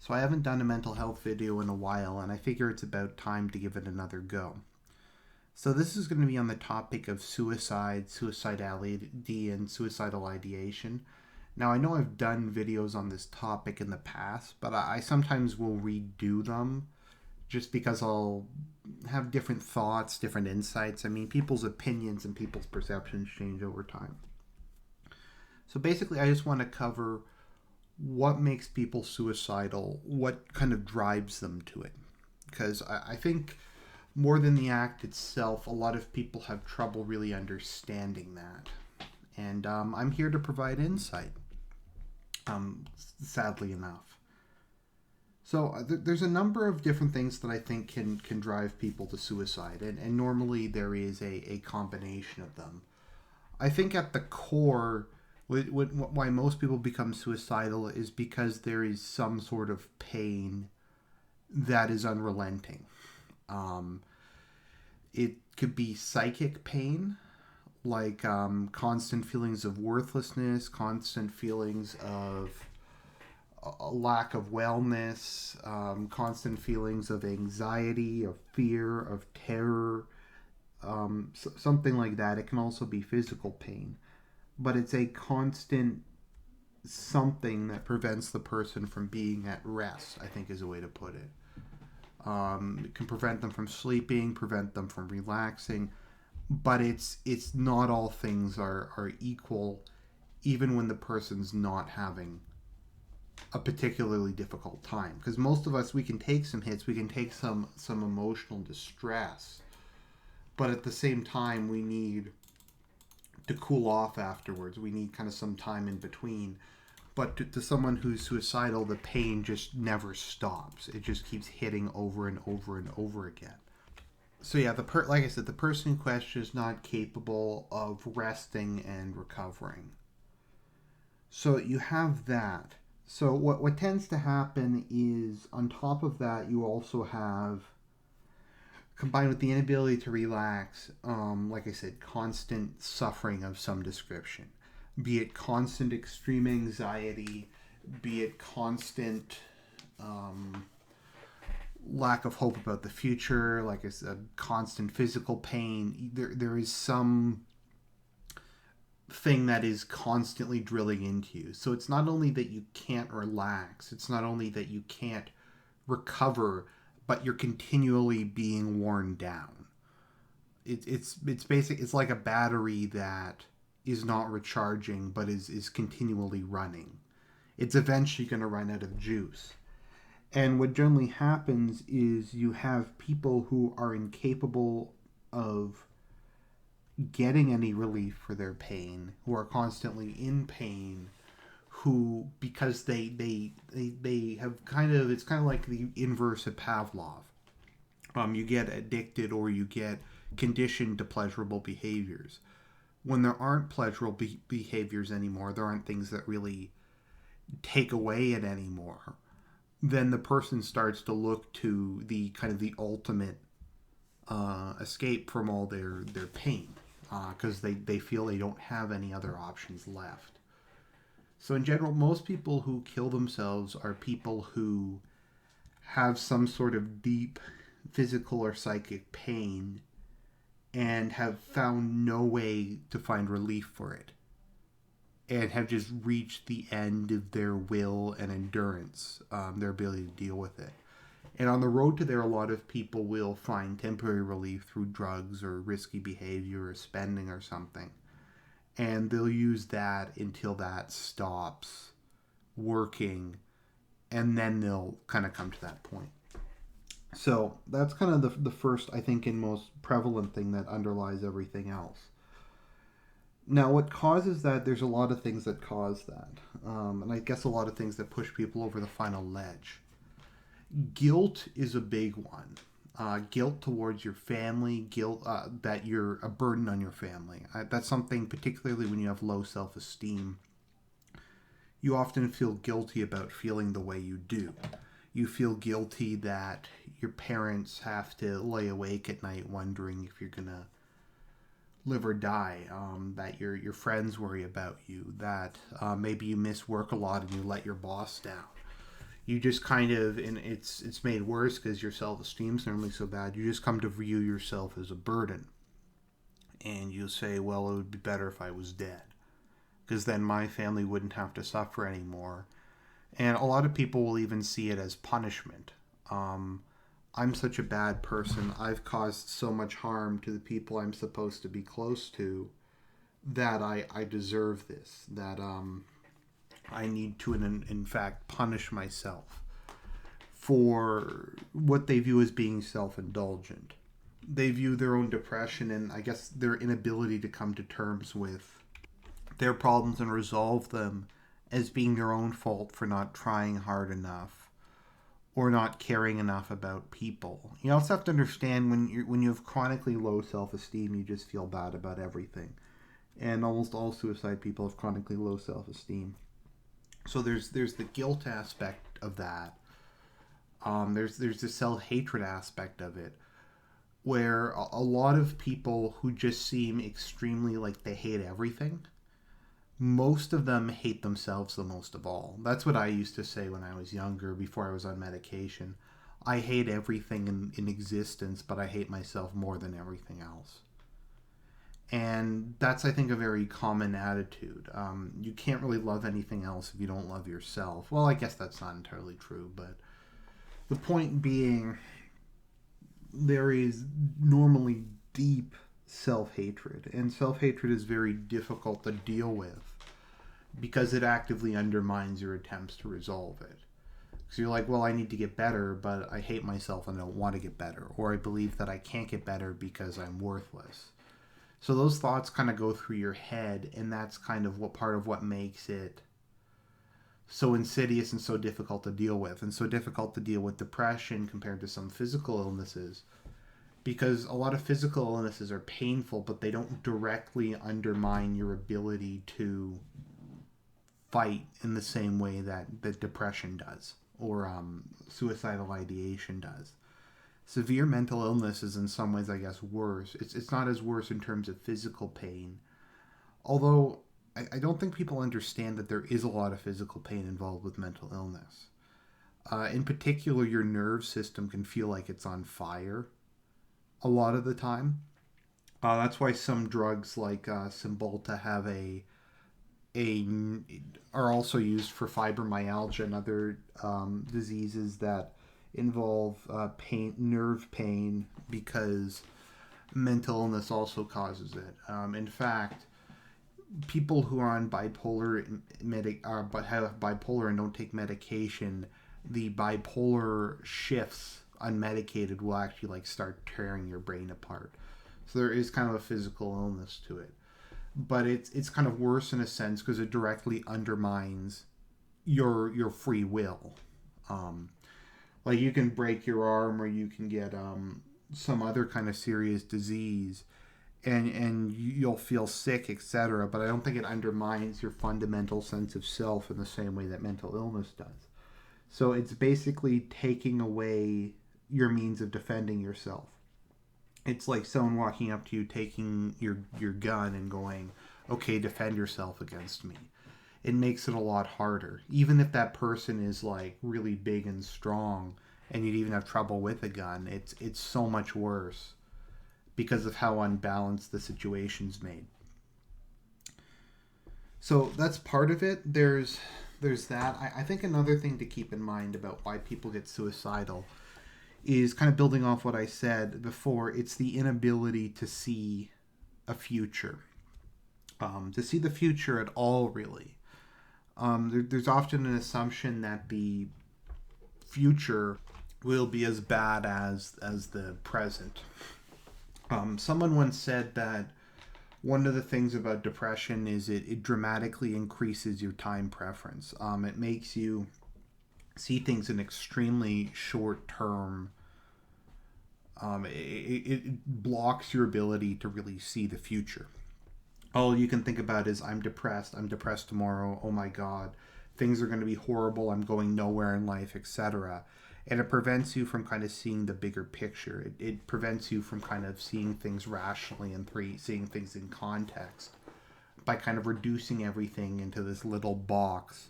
So I haven't done a mental health video in a while, and I figure it's about time to give it another go. So this is going to be on the topic of suicide, suicidality, and suicidal ideation. Now I know I've done videos on this topic in the past, but I sometimes will redo them just because I'll have different thoughts, different insights. I mean, people's opinions and people's perceptions change over time. So basically, I just want to cover what makes people suicidal, what kind of drives them to it. Because I think more than the act itself, a lot of people have trouble really understanding that. And I'm here to provide insight, sadly enough. So there's a number of different things that I think can drive people to suicide. And normally there is a combination of them. I think at the core, why most people become suicidal is because there is some sort of pain that is unrelenting. It could be psychic pain, like constant feelings of worthlessness, constant feelings of a lack of wellness, constant feelings of anxiety, of fear, of terror, something like that. It can also be physical pain, but it's a constant something that prevents the person from being at rest, I think is a way to put it. It can prevent them from sleeping, prevent them from relaxing, but it's not all things are equal, even when the person's not having a particularly difficult time. Because most of us, we can take some hits, we can take some emotional distress, but at the same time, we need to cool off afterwards. We need kind of some time in between. But to someone who's suicidal, the pain just never stops. It just keeps hitting over and over and over again. So yeah, like I said, the person in question is not capable of resting and recovering. So you have that. So what tends to happen is, on top of that, you also have, combined with the inability to relax, like I said, constant suffering of some description. Be it constant extreme anxiety, be it constant lack of hope about the future, like I said, constant physical pain. There is some thing that is constantly drilling into you. So it's not only that you can't relax, it's not only that you can't recover, but you're continually being worn down. It's basic. It's like a battery that is not recharging, but is continually running. It's eventually going to run out of juice. And what generally happens is you have people who are incapable of getting any relief for their pain, who are constantly in pain, who, because they have kind of, it's kind of like the inverse of Pavlov. You get addicted, or you get conditioned to pleasurable behaviors. When there aren't pleasurable behaviors anymore, there aren't things that really take away it anymore, then the person starts to look to the kind of the ultimate escape from all their pain, because they feel they don't have any other options left. So in general, most people who kill themselves are people who have some sort of deep physical or psychic pain and have found no way to find relief for it, and have just reached the end of their will and endurance, their ability to deal with it. And on the road to there, a lot of people will find temporary relief through drugs or risky behavior or spending or something. And they'll use that until that stops working, and then they'll kind of come to that point. So that's kind of the first, I think, and most prevalent thing that underlies everything else. Now, what causes that? There's a lot of things that cause that. And I guess a lot of things that push people over the final ledge. Guilt is a big one. Guilt towards your family, guilt that you're a burden on your family. That's something, particularly when you have low self-esteem. You often feel guilty about feeling the way you do. You feel guilty that your parents have to lay awake at night wondering if you're going to live or die, that your friends worry about you, that maybe you miss work a lot and you let your boss down. You just kind of, and it's made worse because your self-esteem's normally so bad, you just come to view yourself as a burden. And you say, well, it would be better if I was dead, because then my family wouldn't have to suffer anymore. And a lot of people will even see it as punishment. I'm such a bad person. I've caused so much harm to the people I'm supposed to be close to that I deserve this. That I need to, in fact, punish myself for what they view as being self-indulgent. They view their own depression and, I guess, their inability to come to terms with their problems and resolve them as being their own fault for not trying hard enough or not caring enough about people. You also have to understand, when you have chronically low self-esteem, you just feel bad about everything. And almost all suicide people have chronically low self-esteem. So there's the guilt aspect of that. There's the self-hatred aspect of it, where a lot of people who just seem extremely like they hate everything, most of them hate themselves the most of all. That's what I used to say when I was younger, before I was on medication. I hate everything in existence, but I hate myself more than everything else. And that's, I think, a very common attitude. You can't really love anything else if you don't love yourself. Well, I guess that's not entirely true, but the point being, there is normally deep self-hatred, and self-hatred is very difficult to deal with because it actively undermines your attempts to resolve it. So you're like, well, I need to get better, but I hate myself and I don't want to get better, or I believe that I can't get better because I'm worthless. So those thoughts kind of go through your head, and that's kind of what part of what makes it so insidious and so difficult to deal with, and so difficult to deal with depression compared to some physical illnesses, because a lot of physical illnesses are painful, but they don't directly undermine your ability to fight in the same way that depression does, or suicidal ideation does. Severe mental illness is in some ways, I guess, worse. It's not as worse in terms of physical pain, although I don't think people understand that there is a lot of physical pain involved with mental illness. In particular, your nerve system can feel like it's on fire a lot of the time. That's why some drugs like Cymbalta have are also used for fibromyalgia and other diseases that involve nerve pain, because mental illness also causes it. In fact, people who are on bipolar but have bipolar and don't take medication, the bipolar shifts unmedicated will actually like start tearing your brain apart. So there is kind of a physical illness to it, but it's kind of worse in a sense because it directly undermines your free will. Like, you can break your arm, or you can get some other kind of serious disease, and you'll feel sick, etc. But I don't think it undermines your fundamental sense of self in the same way that mental illness does. So it's basically taking away your means of defending yourself. It's like someone walking up to you, taking your gun and going, okay, defend yourself against me. It makes it a lot harder. Even if that person is like really big and strong and you'd even have trouble with a gun, it's so much worse because of how unbalanced the situation's made. So that's part of it. There's that. I think another thing to keep in mind about why people get suicidal is kind of building off what I said before. It's the inability to see a future, to see the future at all, really. There's often an assumption that the future will be as bad as the present. Someone once said that one of the things about depression is it dramatically increases your time preference. It makes you see things in extremely short term. It blocks your ability to really see the future. All you can think about is, I'm depressed tomorrow, oh my god, things are going to be horrible, I'm going nowhere in life, etc. And it prevents you from kind of seeing the bigger picture. It prevents you from kind of seeing things rationally and seeing things in context, by kind of reducing everything into this little box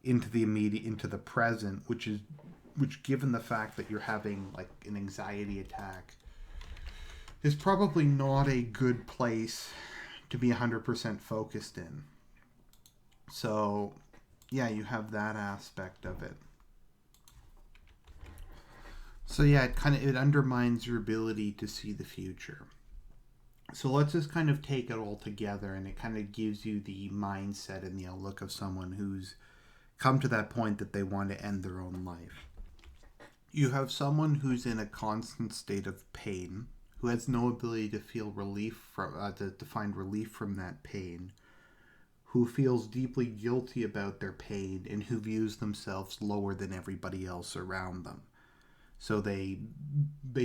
into the immediate, into the present, which given the fact that you're having like an anxiety attack, is probably not a good place to be 100% focused in. So, yeah, you have that aspect of it. So yeah, it undermines your ability to see the future. So let's just kind of take it all together, and it kind of gives you the mindset and the outlook of someone who's come to that point that they want to end their own life. You have someone who's in a constant state of pain, who has no ability to feel relief from to find relief from that pain, who feels deeply guilty about their pain, and who views themselves lower than everybody else around them. So they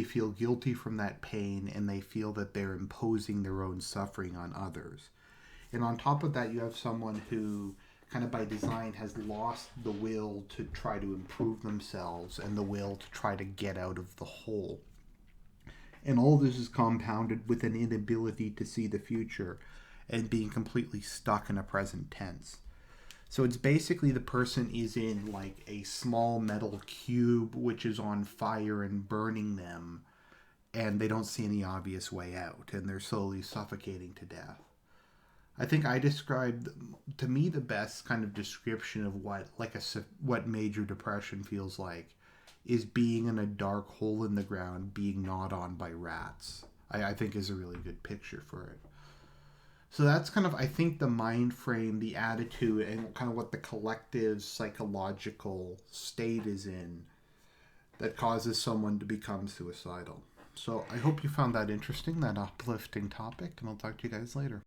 feel guilty from that pain, and they feel that they're imposing their own suffering on others. And on top of that, you have someone who kind of by design has lost the will to try to improve themselves and the will to try to get out of the hole. And all this is compounded with an inability to see the future and being completely stuck in a present tense. So it's basically the person is in like a small metal cube which is on fire and burning them, and they don't see any obvious way out, and they're slowly suffocating to death. I think I described, to me, the best kind of description of what major depression feels like is being in a dark hole in the ground, being gnawed on by rats. I think is a really good picture for it. So that's kind of, I think, the mind frame, the attitude, and kind of what the collective psychological state is in that causes someone to become suicidal. So I hope you found that interesting, that uplifting topic, and I'll talk to you guys later.